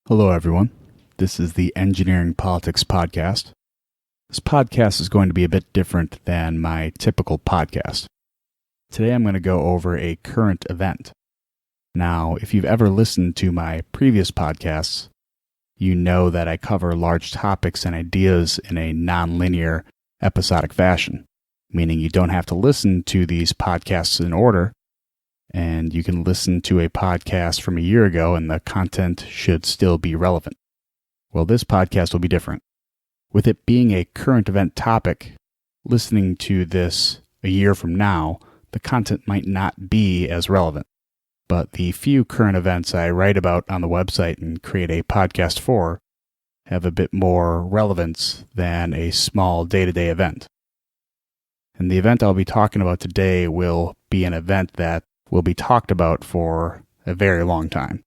Hello, everyone. This is the Engineering Politics Podcast. This podcast is going to be a bit different than my typical podcast. Today I'm going to go over a current event. Now, if you've ever listened to my previous podcasts, you know that I cover large topics and ideas in a non-linear, episodic fashion, meaning you don't have to listen to these podcasts in order, and you can listen to a podcast from a year ago and the content should still be relevant. Well, this podcast will be different. With it being a current event topic, listening to this a year from now, the content might not be as relevant. But the few current events I write about on the website and create a podcast for have a bit more relevance than a small day-to-day event. And the event I'll be talking about today will be an event that will be talked about for a very long time.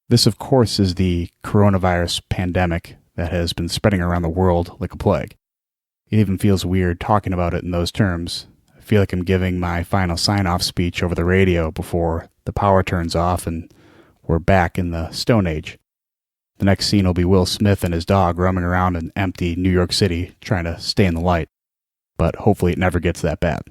This, of course, is the coronavirus pandemic that has been spreading around the world like a plague. It even feels weird talking about it in those terms. I feel like I'm giving my final sign-off speech over the radio before the power turns off and we're back in the Stone Age. The next scene will be Will Smith and his dog roaming around in empty New York City trying to stay in the light. But hopefully it never gets that bad.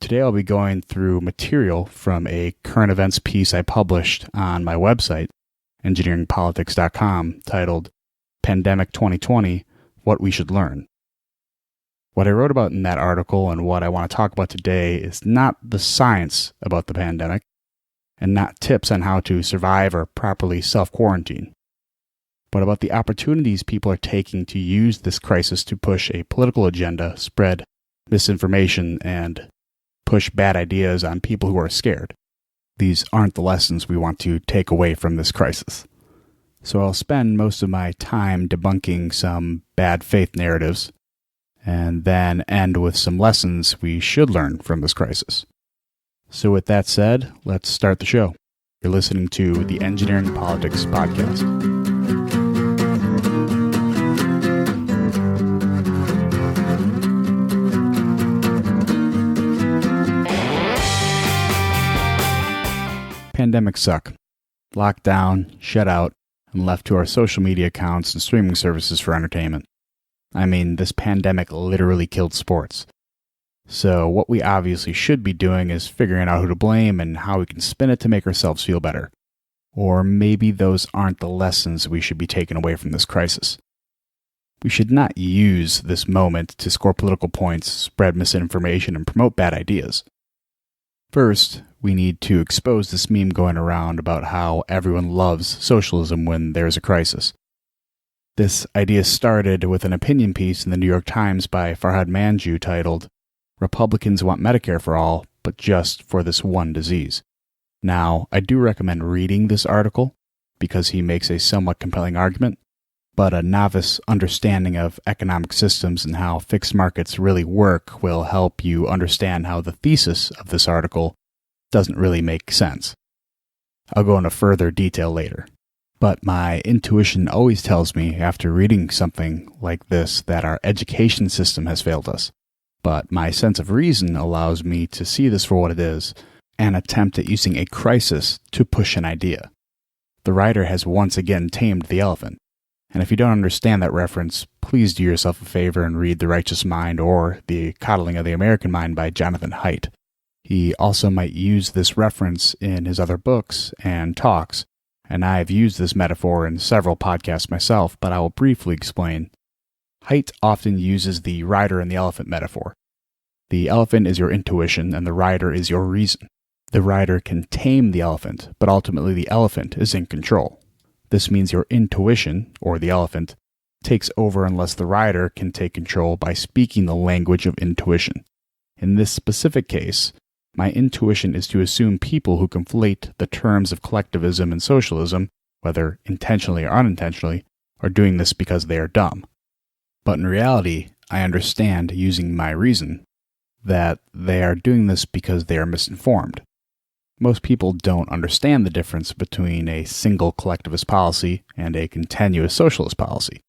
Today I'll be going through material from a current events piece I published on my website, engineeringpolitics.com, titled Pandemic 2020, What We Should Learn. What I wrote about in that article and what I want to talk about today is not the science about the pandemic, and not tips on how to survive or properly self-quarantine, but about the opportunities people are taking to use this crisis to push a political agenda, spread misinformation, and push bad ideas on people who are scared. These aren't the lessons we want to take away from this crisis. So I'll spend most of my time debunking some bad faith narratives, and then end with some lessons we should learn from this crisis. So with that said, let's start the show. You're listening to the Engineering Politics Podcast. Pandemics suck. Locked down, shut out, and left to our social media accounts and streaming services for entertainment. I mean, this pandemic literally killed sports. So what we obviously should be doing is figuring out who to blame and how we can spin it to make ourselves feel better. Or maybe those aren't the lessons we should be taking away from this crisis. We should not use this moment to score political points, spread misinformation, and promote bad ideas. First, we need to expose this meme going around about how everyone loves socialism when there's a crisis. This idea started with an opinion piece in the New York Times by Farhad Manjoo titled, Republicans Want Medicare for All, but just for this one disease. Now, I do recommend reading this article because he makes a somewhat compelling argument, but a novice understanding of economic systems and how fixed markets really work will help you understand how the thesis of this article doesn't really make sense. I'll go into further detail later. But my intuition always tells me after reading something like this that our education system has failed us. But my sense of reason allows me to see this for what it is and attempt at using a crisis to push an idea. The writer has once again tamed the elephant. And if you don't understand that reference, please do yourself a favor and read The Righteous Mind or The Coddling of the American Mind by Jonathan Haidt. He also might use this reference in his other books and talks, and I have used this metaphor in several podcasts myself, but I will briefly explain. Haidt often uses the rider and the elephant metaphor. The elephant is your intuition, and the rider is your reason. The rider can tame the elephant, but ultimately the elephant is in control. This means your intuition, or the elephant, takes over unless the rider can take control by speaking the language of intuition. In this specific case, my intuition is to assume people who conflate the terms of collectivism and socialism, whether intentionally or unintentionally, are doing this because they are dumb. But in reality, I understand, using my reason, that they are doing this because they are misinformed. Most people don't understand the difference between a single collectivist policy and a continuous socialist policy.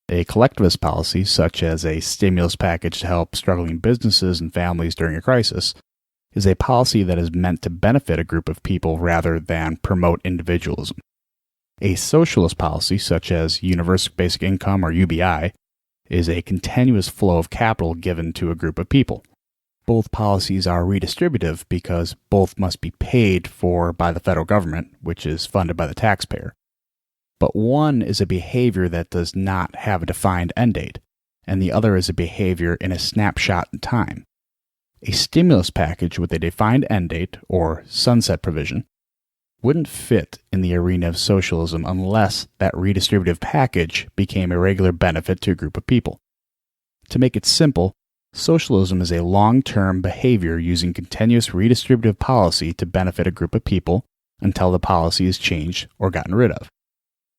A collectivist policy, such as a stimulus package to help struggling businesses and families during a crisis, is a policy that is meant to benefit a group of people rather than promote individualism. A socialist policy, such as universal basic income or UBI, is a continuous flow of capital given to a group of people. Both policies are redistributive because both must be paid for by the federal government, which is funded by the taxpayer. But one is a behavior that does not have a defined end date, and the other is a behavior in a snapshot in time. A stimulus package with a defined end date, or sunset provision, wouldn't fit in the arena of socialism unless that redistributive package became a regular benefit to a group of people. To make it simple, socialism is a long-term behavior using continuous redistributive policy to benefit a group of people until the policy is changed or gotten rid of.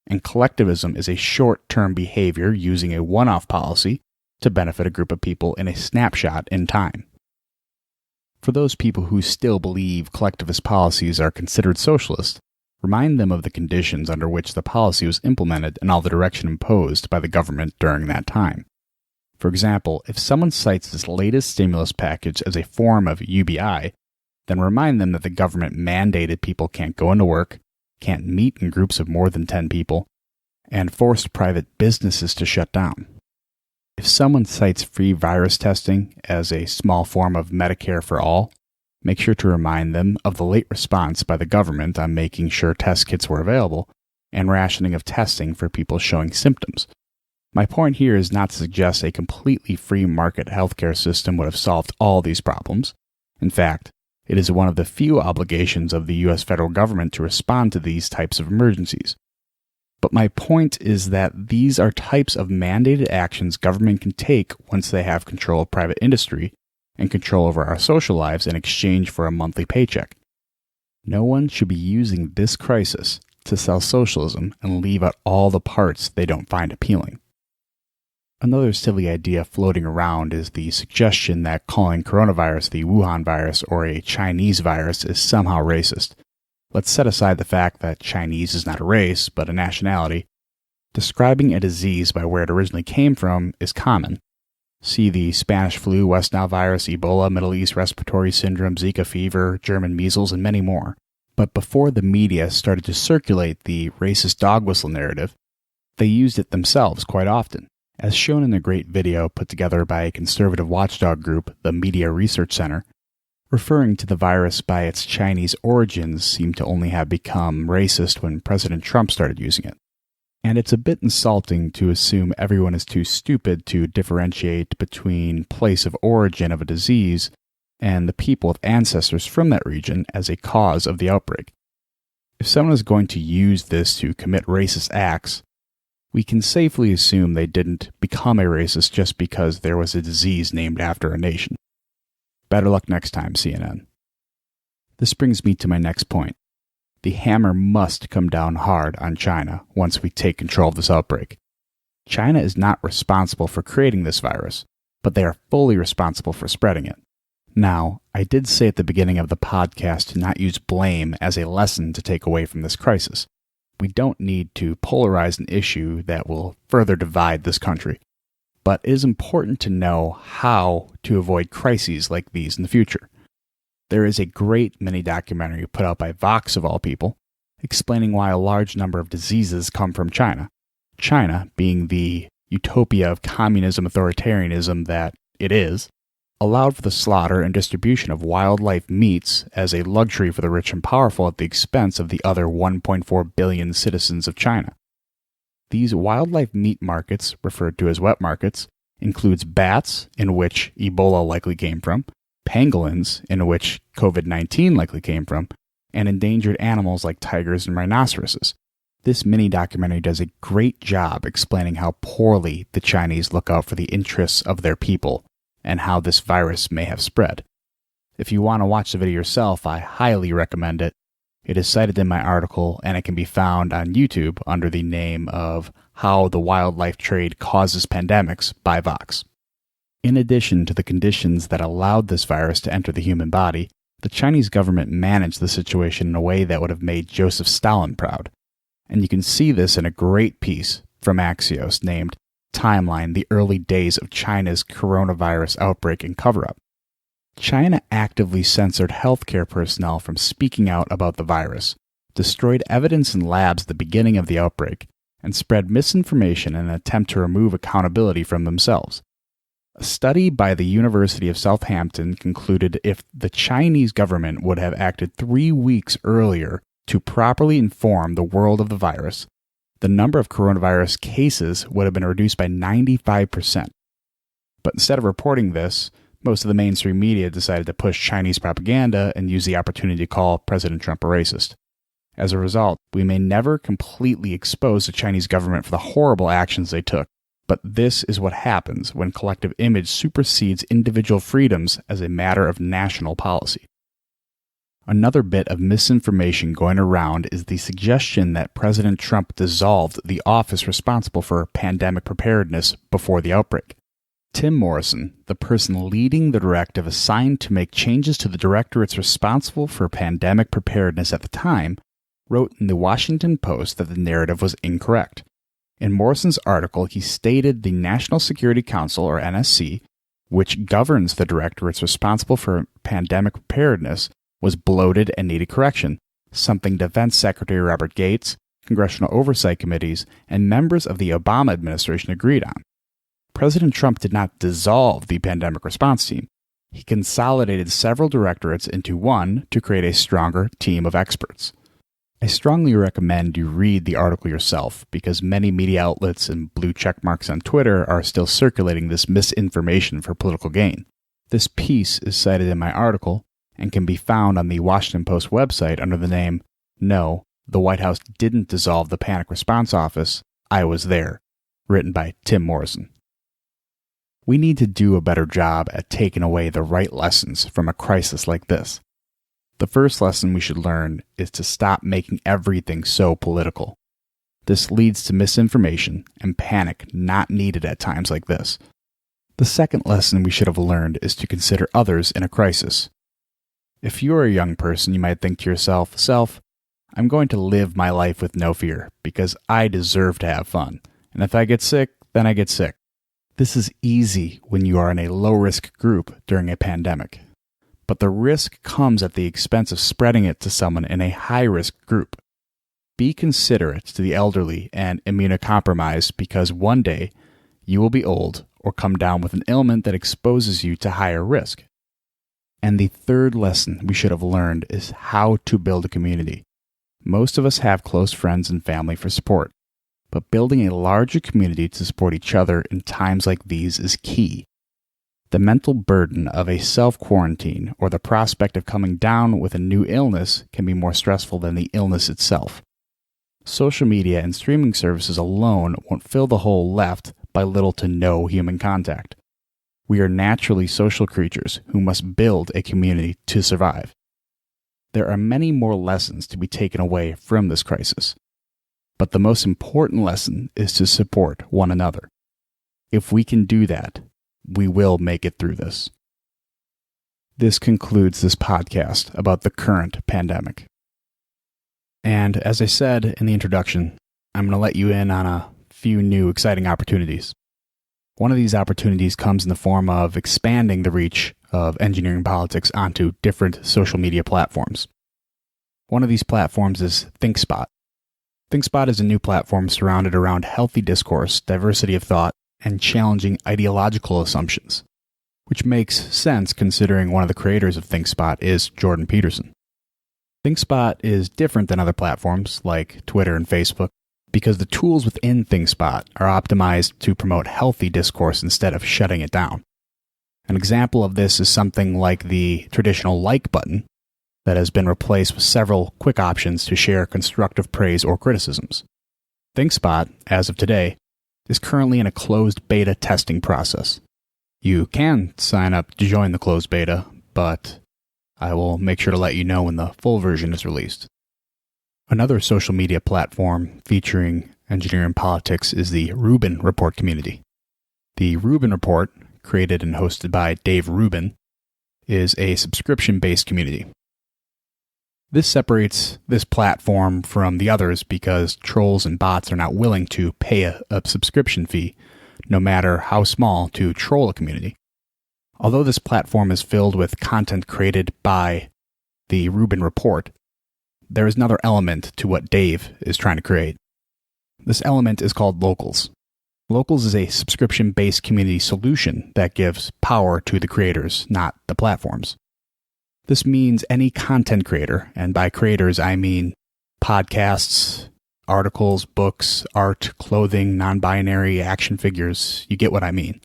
And collectivism is a short-term behavior using a one-off policy to benefit a group of people in a snapshot in time. For those people who still believe collectivist policies are considered socialist, remind them of the conditions under which the policy was implemented and all the direction imposed by the government during that time. For example, if someone cites this latest stimulus package as a form of UBI, then remind them that the government mandated people can't go into work, can't meet in groups of more than 10 people, and forced private businesses to shut down. If someone cites free virus testing as a small form of Medicare for all, make sure to remind them of the late response by the government on making sure test kits were available and rationing of testing for people showing symptoms. My point here is not to suggest a completely free market healthcare system would have solved all these problems. In fact, it is one of the few obligations of the U.S. federal government to respond to these types of emergencies. But my point is that these are types of mandated actions government can take once they have control of private industry and control over our social lives in exchange for a monthly paycheck. No one should be using this crisis to sell socialism and leave out all the parts they don't find appealing. Another silly idea floating around is the suggestion that calling coronavirus the Wuhan virus or a Chinese virus is somehow racist. Let's set aside the fact that Chinese is not a race, but a nationality. Describing a disease by where it originally came from is common. See the Spanish flu, West Nile virus, Ebola, Middle East respiratory syndrome, Zika fever, German measles, and many more. But before the media started to circulate the racist dog whistle narrative, they used it themselves quite often, as shown in a great video put together by a conservative watchdog group, the Media Research Center. Referring to the virus by its Chinese origins seemed to only have become racist when President Trump started using it. And it's a bit insulting to assume everyone is too stupid to differentiate between place of origin of a disease and the people with ancestors from that region as a cause of the outbreak. If someone is going to use this to commit racist acts, we can safely assume they didn't become a racist just because there was a disease named after a nation. Better luck next time, CNN. This brings me to my next point. The hammer must come down hard on China once we take control of this outbreak. China is not responsible for creating this virus, but they are fully responsible for spreading it. Now, I did say at the beginning of the podcast to not use blame as a lesson to take away from this crisis. We don't need to polarize an issue that will further divide this country. But it is important to know how to avoid crises like these in the future. There is a great mini-documentary put out by Vox of all people, explaining why a large number of diseases come from China. China, being the utopia of communism authoritarianism that it is, allowed for the slaughter and distribution of wildlife meats as a luxury for the rich and powerful at the expense of the other 1.4 billion citizens of China. These wildlife meat markets, referred to as wet markets, includes bats, in which Ebola likely came from, pangolins, in which COVID-19 likely came from, and endangered animals like tigers and rhinoceroses. This mini-documentary does a great job explaining how poorly the Chinese look out for the interests of their people and how this virus may have spread. If you want to watch the video yourself, I highly recommend it. It is cited in my article, and it can be found on YouTube under the name of How the Wildlife Trade Causes Pandemics by Vox. In addition to the conditions that allowed this virus to enter the human body, the Chinese government managed the situation in a way that would have made Joseph Stalin proud. And you can see this in a great piece from Axios named Timeline: The Early Days of China's Coronavirus Outbreak and Cover-Up. China actively censored healthcare personnel from speaking out about the virus, destroyed evidence in labs at the beginning of the outbreak, and spread misinformation in an attempt to remove accountability from themselves. A study by the University of Southampton concluded if the Chinese government would have acted 3 weeks earlier to properly inform the world of the virus, the number of coronavirus cases would have been reduced by 95%. But instead of reporting this, most of the mainstream media decided to push Chinese propaganda and use the opportunity to call President Trump a racist. As a result, we may never completely expose the Chinese government for the horrible actions they took, but this is what happens when collective image supersedes individual freedoms as a matter of national policy. Another bit of misinformation going around is the suggestion that President Trump dissolved the office responsible for pandemic preparedness before the outbreak. Tim Morrison, the person leading the directive assigned to make changes to the directorates responsible for pandemic preparedness at the time, wrote in the Washington Post that the narrative was incorrect. In Morrison's article, he stated the National Security Council, or NSC, which governs the directorates responsible for pandemic preparedness, was bloated and needed correction, something Defense Secretary Robert Gates, congressional oversight committees, and members of the Obama administration agreed on. President Trump did not dissolve the pandemic response team. He consolidated several directorates into one to create a stronger team of experts. I strongly recommend you read the article yourself because many media outlets and blue checkmarks on Twitter are still circulating this misinformation for political gain. This piece is cited in my article and can be found on the Washington Post website under the name, "No, the White House didn't dissolve the Panic Response Office. I was there," written by Tim Morrison. We need to do a better job at taking away the right lessons from a crisis like this. The first lesson we should learn is to stop making everything so political. This leads to misinformation and panic not needed at times like this. The second lesson we should have learned is to consider others in a crisis. If you're a young person, you might think to yourself, I'm going to live my life with no fear because I deserve to have fun. And if I get sick, then I get sick. This is easy when you are in a low-risk group during a pandemic. But the risk comes at the expense of spreading it to someone in a high-risk group. Be considerate to the elderly and immunocompromised because one day you will be old or come down with an ailment that exposes you to higher risk. And the third lesson we should have learned is how to build a community. Most of us have close friends and family for support, but building a larger community to support each other in times like these is key. The mental burden of a self-quarantine or the prospect of coming down with a new illness can be more stressful than the illness itself. Social media and streaming services alone won't fill the hole left by little to no human contact. We are naturally social creatures who must build a community to survive. There are many more lessons to be taken away from this crisis, but the most important lesson is to support one another. If we can do that, we will make it through this. This concludes this podcast about the current pandemic. And as I said in the introduction, I'm going to let you in on a few new exciting opportunities. One of these opportunities comes in the form of expanding the reach of engineering politics onto different social media platforms. One of these platforms is ThinkSpot. ThinkSpot is a new platform surrounded around healthy discourse, diversity of thought, and challenging ideological assumptions, which makes sense considering one of the creators of ThinkSpot is Jordan Peterson. ThinkSpot is different than other platforms like Twitter and Facebook because the tools within ThinkSpot are optimized to promote healthy discourse instead of shutting it down. An example of this is something like the traditional like button that has been replaced with several quick options to share constructive praise or criticisms. ThinkSpot, as of today, is currently in a closed beta testing process. You can sign up to join the closed beta, but I will make sure to let you know when the full version is released. Another social media platform featuring engineering politics is the Rubin Report community. The Rubin Report, created and hosted by Dave Rubin, is a subscription-based community. This separates this platform from the others because trolls and bots are not willing to pay a subscription fee, no matter how small, to troll a community. Although this platform is filled with content created by the Rubin Report, there is another element to what Dave is trying to create. This element is called Locals. Locals is a subscription-based community solution that gives power to the creators, not the platforms. This means any content creator, and by creators I mean podcasts, articles, books, art, clothing, non-binary, action figures, you get what I mean.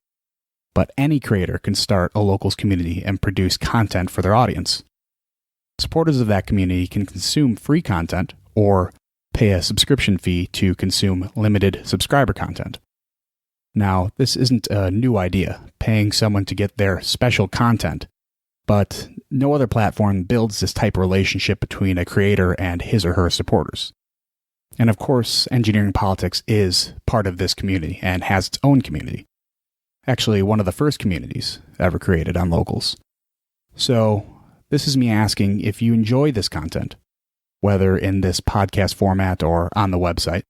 But any creator can start a Locals community and produce content for their audience. Supporters of that community can consume free content or pay a subscription fee to consume limited subscriber content. Now, this isn't a new idea, paying someone to get their special content, but no other platform builds this type of relationship between a creator and his or her supporters. And of course, Engineering Politics is part of this community and has its own community. Actually, one of the first communities ever created on Locals. So, this is me asking if you enjoy this content, whether in this podcast format or on the website.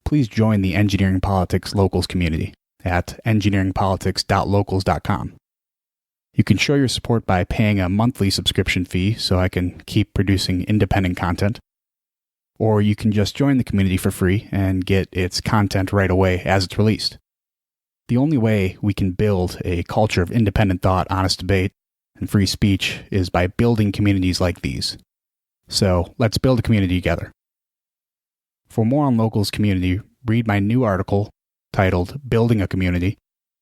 Please join the Engineering Politics Locals community at engineeringpolitics.locals.com. You can show your support by paying a monthly subscription fee so I can keep producing independent content. Or you can just join the community for free and get its content right away as it's released. The only way we can build a culture of independent thought, honest debate, and free speech is by building communities like these. So let's build a community together. For more on Locals community, read my new article titled Building a Community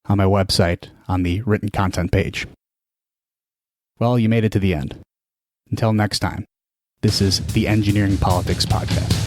on my website on the written content page. Well, you made it to the end. Until next time, this is the Engineering Politics Podcast.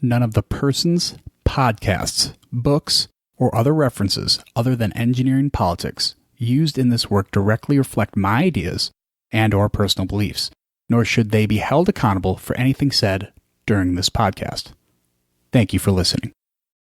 None of the persons, podcasts, books, or other references other than engineering politics used in this work directly reflect my ideas and or personal beliefs, nor should they be held accountable for anything said during this podcast. Thank you for listening.